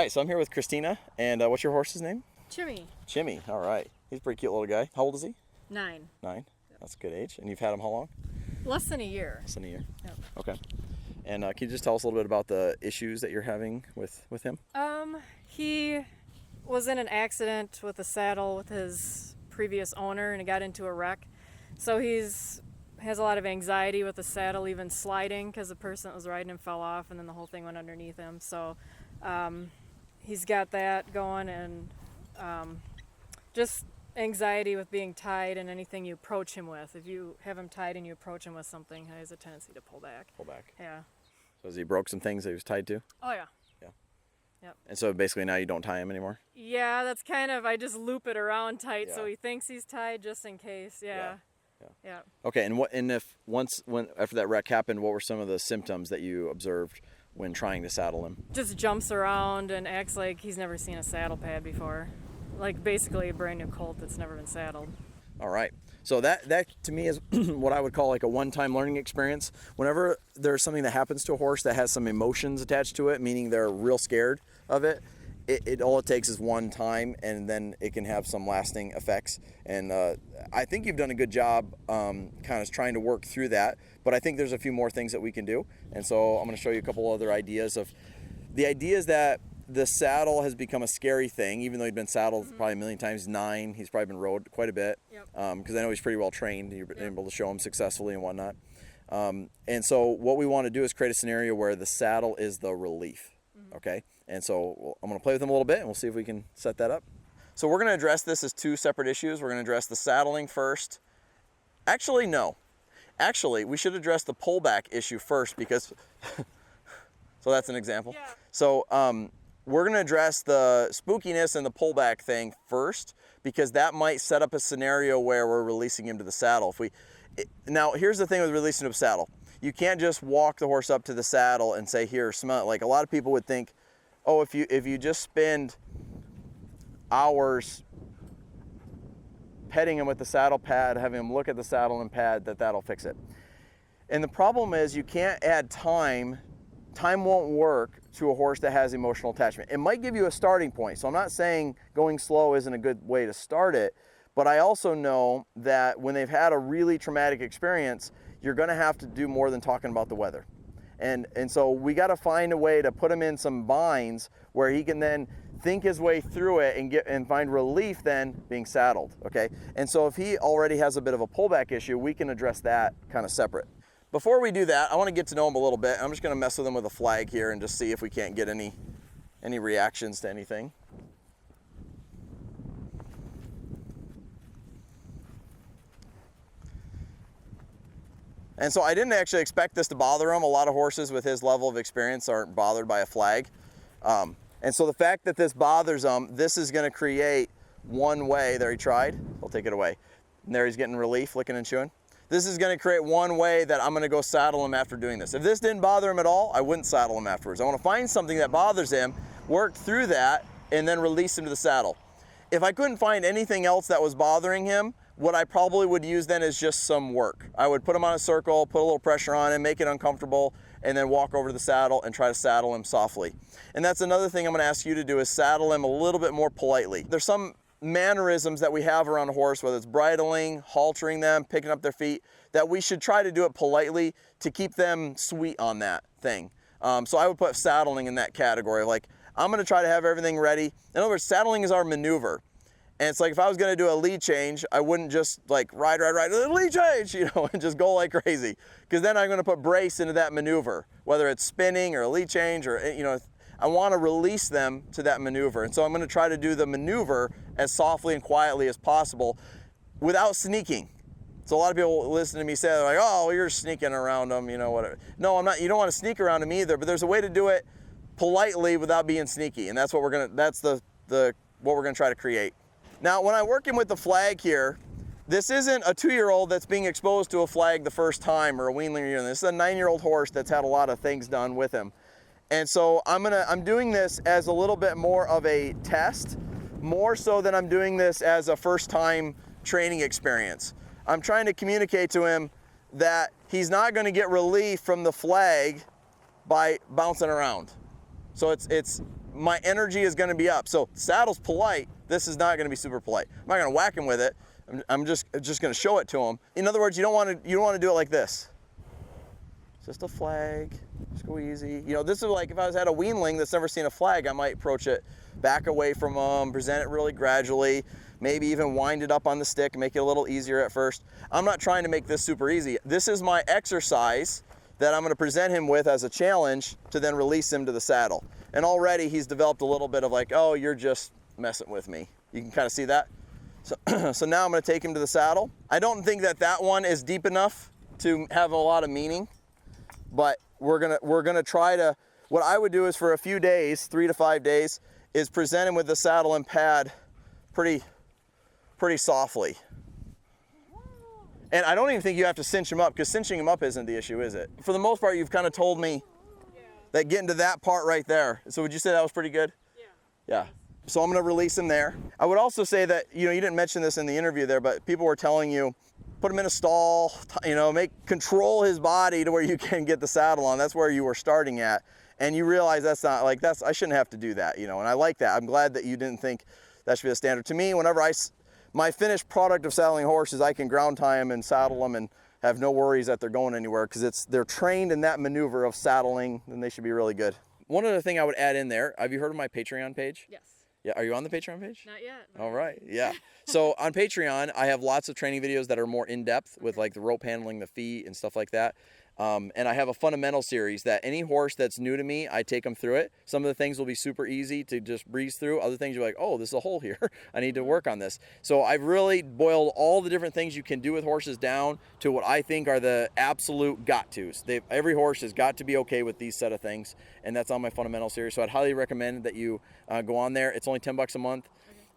right, so I'm here with Christina, and what's your horse's name? Chimmy. Chimmy, all right. He's a pretty cute little guy. How old is he? 9. 9? That's a good age. And you've had him how long? Less than a year. Less than a year. Yep. Okay. And can you just tell us a little bit about the issues that you're having with him? He was in an accident with a saddle with his previous owner, and he got into a wreck. So has a lot of anxiety with the saddle even sliding, because the person that was riding him fell off and then the whole thing went underneath him. So he's got that going, and just anxiety with being tied and anything you approach him with. If you have him tied and you approach him with something, he has a tendency to pull back. Pull back. Yeah. So has he broke some things that he was tied to? Oh, yeah. Yeah. Yep. And so basically now you don't tie him anymore? Yeah, that's kind of, I just loop it around tight, Yeah. so he thinks he's tied just in case. Yeah. Yeah. Okay, and after that wreck happened, what were some of the symptoms that you observed when trying to saddle him? Just jumps around and acts like he's never seen a saddle pad before. Like basically a brand new colt that's never been saddled. All right. So that to me is what I would call like a one-time learning experience. Whenever there's something that happens to a horse that has some emotions attached to it, meaning they're real scared of it, all it takes is one time, and then it can have some lasting effects. And I think you've done a good job kind of trying to work through that, but I think there's a few more things that we can do. And so I'm going to show you a couple other ideas. The idea is that the saddle has become a scary thing, even though he'd been saddled probably a million times. 9, he's probably been rode quite a bit. Yep. Because I know he's pretty well trained. You've been able to show him successfully and whatnot. And so what we want to do is create a scenario where the saddle is the relief. Okay, and so I'm going to play with him a little bit, and we'll see if we can set that up. So we're going to address this as 2 separate issues. We're going to address the saddling first. Actually, no. Actually, we should address the pullback issue first, because so that's an example. Yeah. So we're going to address the spookiness and the pullback thing first, because that might set up a scenario where we're releasing him to the saddle. Now, here's the thing with releasing to a saddle. You can't just walk the horse up to the saddle and say, here, smell it. Like a lot of people would think, oh, if you just spend hours petting him with the saddle pad, having him look at the saddle and pad, that'll fix it. And the problem is you can't add time. Time won't work to a horse that has emotional attachment. It might give you a starting point. So I'm not saying going slow isn't a good way to start it, but I also know that when they've had a really traumatic experience, you're going to have to do more than talking about the weather. And so we got to find a way to put him in some binds where he can then think his way through it and find relief then being saddled, okay? And so if he already has a bit of a pullback issue, we can address that kind of separate. Before we do that, I want to get to know him a little bit. I'm just going to mess with him with a flag here and just see if we can't get any reactions to anything. And so I didn't actually expect this to bother him. A lot of horses with his level of experience aren't bothered by a flag. And so the fact that this bothers him, this is going to create one way. There, he tried. I'll take it away. And there he's getting relief, licking and chewing. This is going to create one way that I'm going to go saddle him after doing this. If this didn't bother him at all, I wouldn't saddle him afterwards. I want to find something that bothers him, work through that, and then release him to the saddle. If I couldn't find anything else that was bothering him, what I probably would use then is just some work. I would put him on a circle, put a little pressure on him, make it uncomfortable, and then walk over to the saddle and try to saddle him softly. And that's another thing I'm going to ask you to do, is saddle him a little bit more politely. There's some mannerisms that we have around a horse, whether it's bridling, haltering them, picking up their feet, that we should try to do it politely to keep them sweet on that thing. So I would put saddling in that category. Like, I'm going to try to have everything ready. In other words, saddling is our maneuver. And it's like, if I was going to do a lead change, I wouldn't just like ride, lead change, and just go like crazy. Because then I'm going to put brace into that maneuver, whether it's spinning or a lead change, or, I want to release them to that maneuver. And so I'm going to try to do the maneuver as softly and quietly as possible without sneaking. So a lot of people listen to me say, they're like, oh, you're sneaking around them, whatever. No, I'm not. You don't want to sneak around them either, but there's a way to do it politely without being sneaky. And that's what what we're going to try to create. Now, when I'm working with the flag here, this isn't a 2-year-old that's being exposed to a flag the first time, or a weanling unit. This is a 9-year-old horse that's had a lot of things done with him. And so I'm doing this as a little bit more of a test, more so than I'm doing this as a first-time training experience. I'm trying to communicate to him that he's not going to get relief from the flag by bouncing around. So it's my energy is gonna be up. So saddle's polite, this is not gonna be super polite. I'm not gonna whack him with it. I'm just gonna show it to him. In other words, you don't wanna do it like this. Just a flag, just go easy. You know, this is like if I was at a weanling that's never seen a flag, I might approach it, back away from them, present it really gradually, maybe even wind it up on the stick, make it a little easier at first. I'm not trying to make this super easy. This is my exercise that I'm gonna present him with as a challenge to then release him to the saddle. And already he's developed a little bit of like, oh, you're just messing with me. You can kind of see that. So now I'm gonna take him to the saddle. I don't think that one is deep enough to have a lot of meaning, but we're gonna try to, what I would do is for a few days, 3 to 5 days, is present him with the saddle and pad pretty softly. And I don't even think you have to cinch him up, because cinching him up isn't the issue, is it? For the most part, you've kind of told me that getting to that part right there. So would you say that was pretty good? Yeah. So I'm gonna release him there. I would also say that, you know, you didn't mention this in the interview there, but people were telling you, put him in a stall, you know, control his body to where you can get the saddle on. That's where you were starting at. And you realize that's not like, I shouldn't have to do that, you know, and I like that. I'm glad that you didn't think that should be the standard. To me, whenever my finished product of saddling horses, I can ground tie them and saddle them and have no worries that they're going anywhere, because they're trained in that maneuver of saddling, and they should be really good. One other thing I would add in there, have you heard of my Patreon page? Yes. Yeah, are you on the Patreon page? Not yet. All right, yeah. So on Patreon, I have lots of training videos that are more in-depth with like the rope handling, the feet, and stuff like that. And I have a fundamental series that any horse that's new to me, I take them through it. Some of the things will be super easy to just breeze through. Other things you're like, oh, there's a hole here. I need to work on this. So I've really boiled all the different things you can do with horses down to what I think are the absolute got-tos. Every horse has got to be okay with these set of things, and that's on my fundamental series. So I'd highly recommend that you go on there. It's only $10 a month.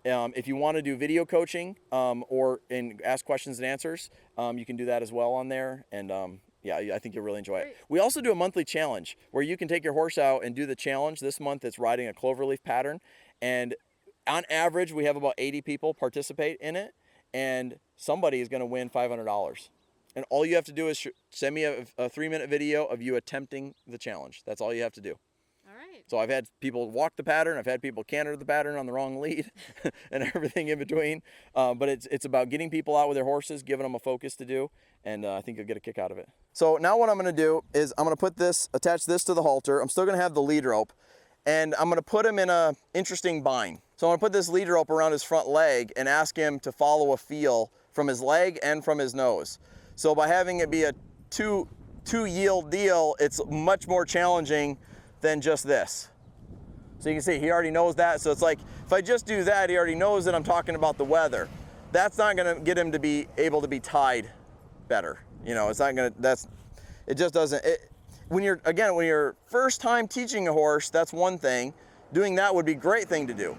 If you want to do video coaching or ask questions and answers, you can do that as well on there. And yeah, I think you'll really enjoy it. We also do a monthly challenge where you can take your horse out and do the challenge. This month it's riding a cloverleaf pattern. And on average, we have about 80 people participate in it. And somebody is going to win $500. And all you have to do is send me a 3-minute video of you attempting the challenge. That's all you have to do. So I've had people walk the pattern, I've had people canter the pattern on the wrong lead, and everything in between. But it's about getting people out with their horses, giving them a focus to do, and I think you'll get a kick out of it. So now what I'm gonna do is I'm gonna attach this to the halter. I'm still gonna have the lead rope, and I'm gonna put him in a interesting bind. So I'm gonna put this lead rope around his front leg and ask him to follow a feel from his leg and from his nose. So by having it be a two yield deal, it's much more challenging than just this. So you can see he already knows that. So it's like, if I just do that, he already knows that I'm talking about the weather. That's not gonna get him to be able to be tied better. You know, it's not gonna, it just doesn't, when you're first time teaching a horse, that's one thing. Doing that would be a great thing to do.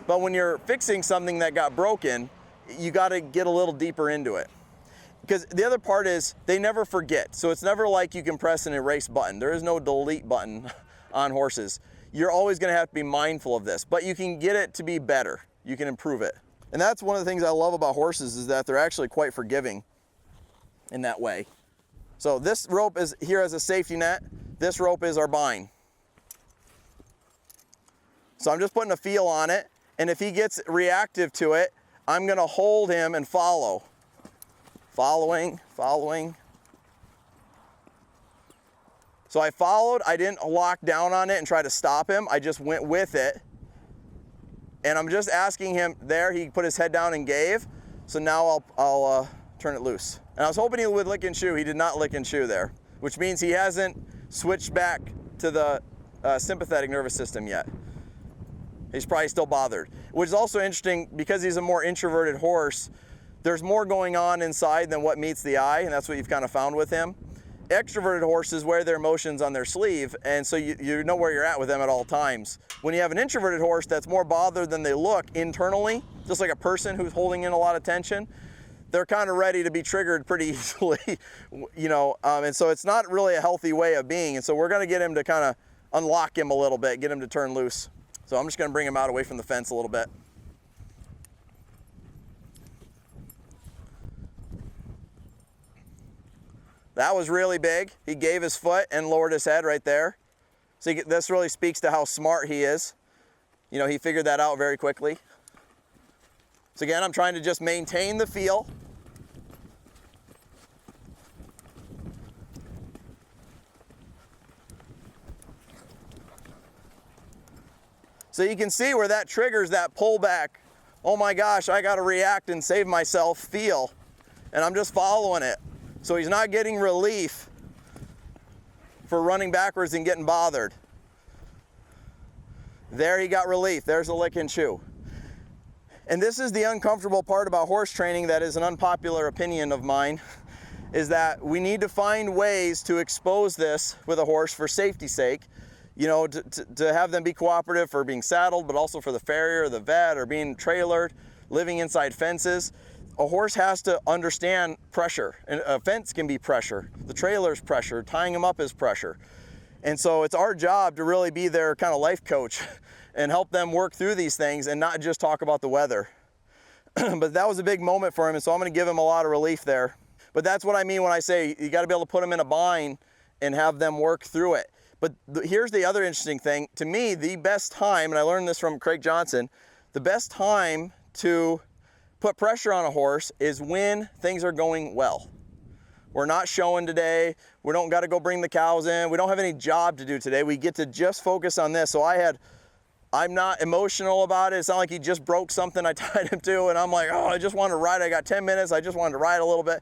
But when you're fixing something that got broken, you gotta get a little deeper into it. Because the other part is, they never forget. So it's never like you can press an erase button. There is no delete button on horses. You're always gonna have to be mindful of this, but you can get it to be better. You can improve it. And that's one of the things I love about horses, is that they're actually quite forgiving in that way. So this rope is here as a safety net. This rope is our bind. So I'm just putting a feel on it, and if he gets reactive to it, I'm gonna hold him and follow. Following. So I followed, I didn't lock down on it and try to stop him, I just went with it. And I'm just asking him there, he put his head down and gave, so now I'll turn it loose. And I was hoping he would lick and chew, he did not lick and chew there, which means he hasn't switched back to the sympathetic nervous system yet. He's probably still bothered, which is also interesting because he's a more introverted horse. There's more going on inside than what meets the eye, and that's what you've kind of found with him. Extroverted horses wear their emotions on their sleeve, and so you know where you're at with them at all times. When you have an introverted horse that's more bothered than they look internally, just like a person who's holding in a lot of tension, they're kind of ready to be triggered pretty easily, you know, and so it's not really a healthy way of being, and so we're gonna get him to kind of unlock him a little bit, get him to turn loose. So I'm just gonna bring him out away from the fence a little bit. That was really big. He gave his foot and lowered his head right there. So this really speaks to how smart he is. You know, he figured that out very quickly. So again, I'm trying to just maintain the feel. So you can see where that triggers that pullback. Oh my gosh, I gotta react and save myself feel. And I'm just following it. So he's not getting relief for running backwards and getting bothered. There he got relief. There's a lick and chew. And this is the uncomfortable part about horse training that is an unpopular opinion of mine, is that we need to find ways to expose this with a horse for safety's sake. You know, to have them be cooperative for being saddled, but also for the farrier, the vet, or being trailered, living inside fences. A horse has to understand pressure, and a fence can be pressure. The trailer's pressure, tying them up is pressure. And so it's our job to really be their kind of life coach and help them work through these things and not just talk about the weather. But that was a big moment for him, and so I'm gonna give him a lot of relief there. But that's what I mean when I say you gotta be able to put them in a bind and have them work through it. But here's the other interesting thing. To me, the best time, and I learned this from Craig Johnson, the best time to put pressure on a horse is when things are going well. We're not showing today. We don't got to go bring the cows in. We don't have any job to do today. We get to just focus on this. So I'm not emotional about it. It's not like he just broke something I tied him to and I'm like, oh, I just want to ride. I got 10 minutes. I just wanted to ride a little bit.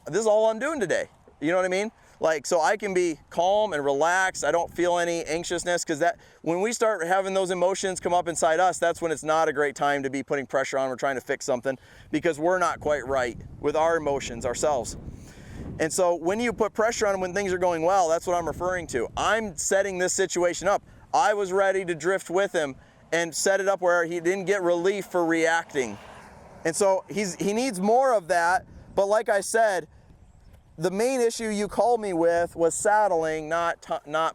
This is all I'm doing today. You know what I mean? Like, so I can be calm and relaxed. I don't feel any anxiousness, because that when we start having those emotions come up inside us, that's when it's not a great time to be putting pressure on. We're trying to fix something because we're not quite right with our emotions ourselves. And so when you put pressure on him when things are going well, that's what I'm referring to. I'm setting this situation up. I was ready to drift with him and set it up where he didn't get relief for reacting. And so he needs more of that. But like I said, the main issue you called me with was saddling, not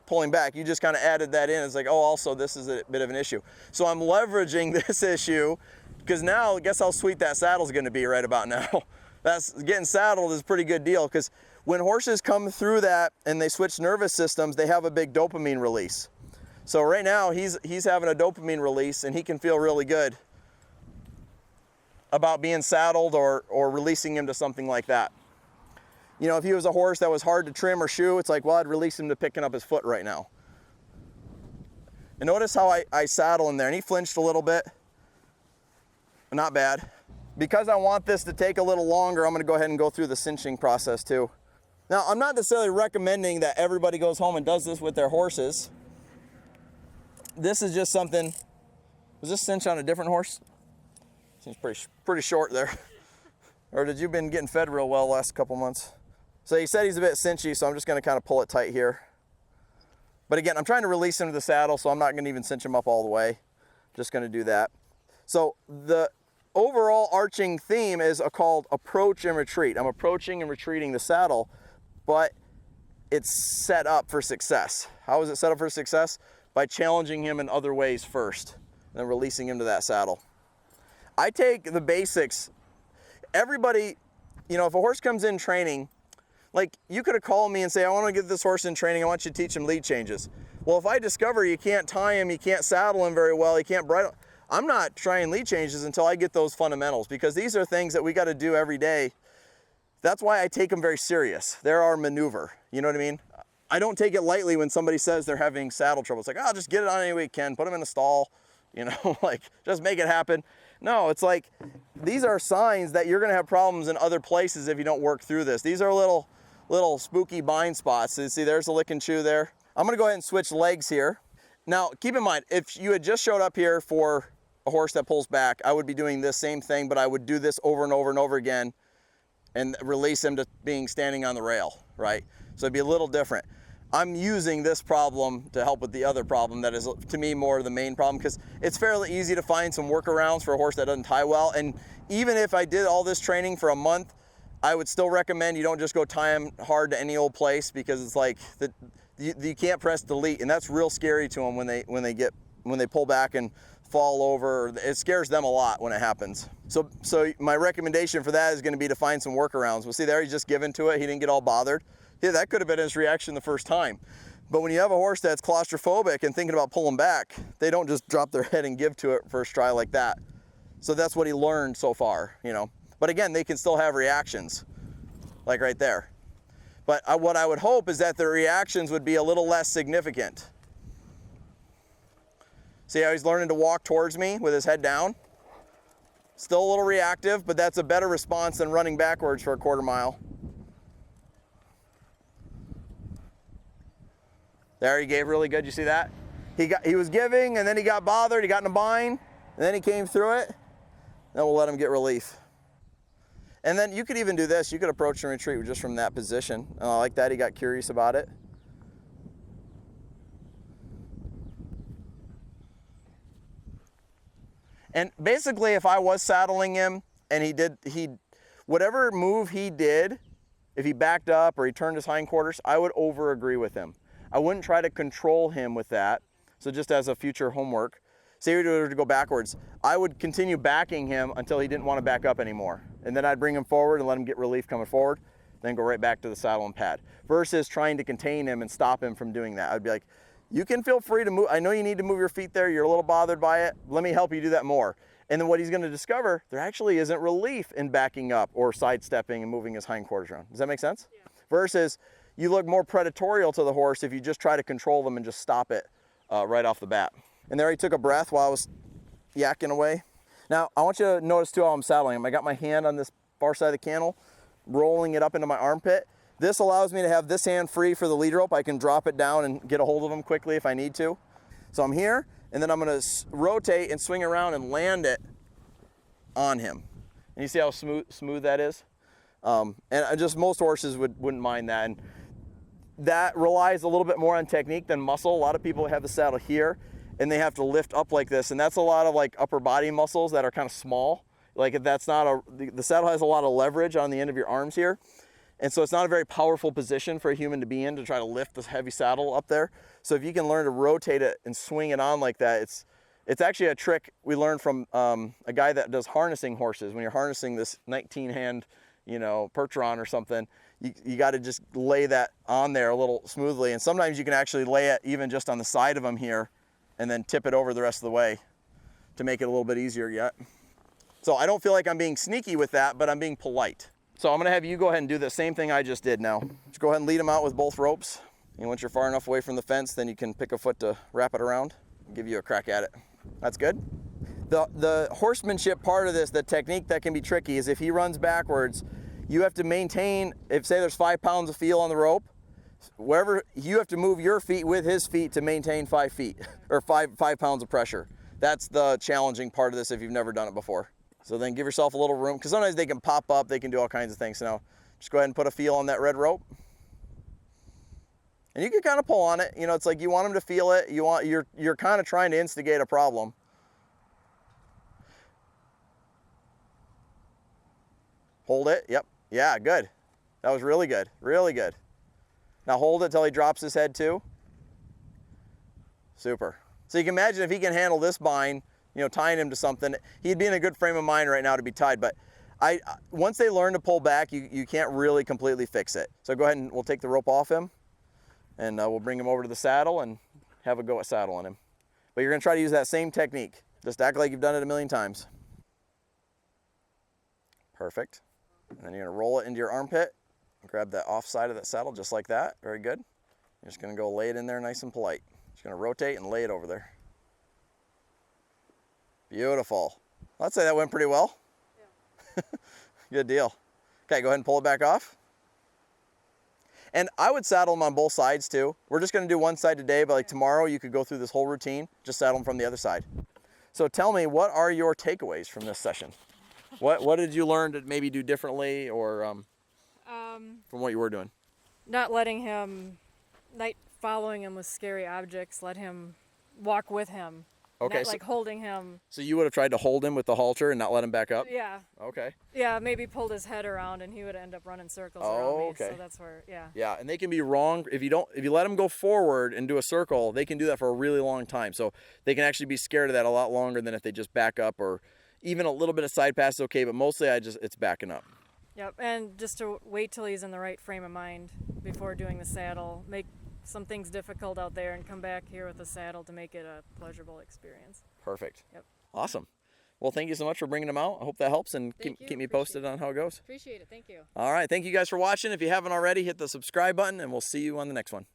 pulling back. You just kind of added that in. It's like, oh, also this is a bit of an issue. So I'm leveraging this issue, because now guess how sweet that saddle's going to be right about now. That's getting saddled is a pretty good deal, because when horses come through that and they switch nervous systems, they have a big dopamine release. So right now he's having a dopamine release, and he can feel really good about being saddled or releasing him to something like that. You know, if he was a horse that was hard to trim or shoe, it's like, well, I'd release him to picking up his foot right now. And notice how I saddle him there, and he flinched a little bit. Not bad. Because I want this to take a little longer, I'm gonna go ahead and go through the cinching process too. Now, I'm not necessarily recommending that everybody goes home and does this with their horses. This is just something, was this cinch on a different horse? Seems pretty short there. Or did you been getting fed real well the last couple months? So he said he's a bit cinchy, so I'm just gonna kind of pull it tight here. But again, I'm trying to release him to the saddle, so I'm not gonna even cinch him up all the way. Just gonna do that. So the overall arching theme is called approach and retreat. I'm approaching and retreating the saddle, but it's set up for success. How is it set up for success? By challenging him in other ways first, and then releasing him to that saddle. I take the basics. Everybody, you know, if a horse comes in training, like you could have called me and say, I want to get this horse in training, I want you to teach him lead changes. Well, if I discover you can't tie him, you can't saddle him very well, you can't bridle, I'm not trying lead changes until I get those fundamentals, because these are things that we got to do every day. That's why I take them very serious. They're our maneuver, you know what I mean? I don't take it lightly when somebody says they're having saddle trouble. It's like, oh, just get it on any way you can, put them in a stall, you know, like just make it happen. No, it's like, these are signs that you're gonna have problems in other places if you don't work through this. These are little spooky bind spots. So you see, there's a lick and chew there. I'm gonna go ahead and switch legs here. Now, keep in mind, if you had just showed up here for a horse that pulls back, I would be doing this same thing, but I would do this over and over and over again and release him to being standing on the rail, right? So it'd be a little different. I'm using this problem to help with the other problem that is, to me, more the main problem, because it's fairly easy to find some workarounds for a horse that doesn't tie well. And even if I did all this training for a month, I would still recommend you don't just go tie him hard to any old place, because it's like you can't press delete, and that's real scary to them when they pull back and fall over. It scares them a lot when it happens. So my recommendation for that is going to be to find some workarounds. Well, see there, he's just given to it. He didn't get all bothered. Yeah, that could have been his reaction the first time. But when you have a horse that's claustrophobic and thinking about pulling back, they don't just drop their head and give to it first try like that. So that's what he learned so far, you know. But again, they can still have reactions, like right there. But what I would hope is that the reactions would be a little less significant. See how he's learning to walk towards me with his head down? Still a little reactive, but that's a better response than running backwards for a quarter mile. There, he gave really good. You see that? He was giving, and then he got bothered. He got in a bind, and then he came through it. Then we'll let him get relief. And then you could even do this. You could approach and retreat just from that position. I like that. He got curious about it. And basically, if I was saddling him and whatever move he did, if he backed up or he turned his hindquarters, I would over agree with him. I wouldn't try to control him with that. So just as a future homework, say we were to go backwards, I would continue backing him until he didn't want to back up anymore. And then I'd bring him forward and let him get relief coming forward, then go right back to the saddle and pad. Versus trying to contain him and stop him from doing that. I'd be like, you can feel free to move. I know you need to move your feet there. You're a little bothered by it. Let me help you do that more. And then what he's going to discover, there actually isn't relief in backing up or sidestepping and moving his hindquarters around. Does that make sense? Yeah. Versus you look more predatorial to the horse if you just try to control them and just stop it right off the bat. And there he took a breath while I was yakking away. Now, I want you to notice too how I'm saddling him. I got my hand on this far side of the cantle, rolling it up into my armpit. This allows me to have this hand free for the lead rope. I can drop it down and get a hold of him quickly if I need to. So I'm here, and then I'm gonna rotate and swing around and land it on him. And you see how smooth that is? And just most horses wouldn't mind that. And that relies a little bit more on technique than muscle. A lot of people have the saddle here and they have to lift up like this. And that's a lot of like upper body muscles that are kind of small. Like that's not the saddle has a lot of leverage on the end of your arms here. And so it's not a very powerful position for a human to be in to try to lift this heavy saddle up there. So if you can learn to rotate it and swing it on like that, it's actually a trick we learned from a guy that does harnessing horses. When you're harnessing this 19-hand, Percheron or something, you got to just lay that on there a little smoothly. And sometimes you can actually lay it even just on the side of them here and then tip it over the rest of the way to make it a little bit easier yet. So I don't feel like I'm being sneaky with that, but I'm being polite. So I'm gonna have you go ahead and do the same thing I just did now. Just go ahead and lead them out with both ropes. And once you're far enough away from the fence, then you can pick a foot to wrap it around and give you a crack at it. That's good. The horsemanship part of this, the technique that can be tricky is if he runs backwards, you have to maintain, if say there's 5 pounds of feel on the rope, wherever you have to move your feet with his feet to maintain 5 feet or 5 pounds of pressure. That's the challenging part of this if you've never done it before. So then give yourself a little room, because sometimes they can pop up, they can do all kinds of things. So now just go ahead and put a feel on that red rope. And you can kind of pull on it. It's like you want them to feel it. You're kind of trying to instigate a problem. Hold it. Yep. Yeah, good. That was really good. Really good. Now hold it till he drops his head too. Super. So you can imagine if he can handle this bind, tying him to something, he'd be in a good frame of mind right now to be tied. But once they learn to pull back, you can't really completely fix it. So go ahead and we'll take the rope off him and we'll bring him over to the saddle and have a go at saddling him. But you're gonna try to use that same technique. Just act like you've done it a million times. Perfect. And then you're gonna roll it into your armpit and grab that off side of that saddle just like that. Very good. You're just gonna go lay it in there nice and polite. Just gonna rotate and lay it over there. Beautiful. I'd say that went pretty well. Yeah. Good deal. Okay, go ahead and pull it back off. And I would saddle them on both sides too. We're just gonna do one side today, but like tomorrow you could go through this whole routine, just saddle them from the other side. So tell me, what are your takeaways from this session? What did you learn to maybe do differently or from what you were doing? Not letting him, not following him with scary objects, let him walk with him. Okay, not like holding him. So you would have tried to hold him with the halter and not let him back up? Yeah. Okay. Yeah, maybe pulled his head around and he would end up running circles around me. Okay. So that's where, yeah. Yeah, and they can be wrong if you let them go forward and do a circle, they can do that for a really long time. So they can actually be scared of that a lot longer than if they just back up, or even a little bit of side pass is okay, but mostly it's backing up. Yep, and just to wait till he's in the right frame of mind before doing the saddle. some things difficult out there and come back here with a saddle to make it a pleasurable experience. Perfect. Yep. Awesome. Well, thank you so much for bringing them out. I hope that helps, and keep me posted on how it goes. Appreciate it. Thank you. All right. Thank you guys for watching. If you haven't already, hit the subscribe button, and we'll see you on the next one.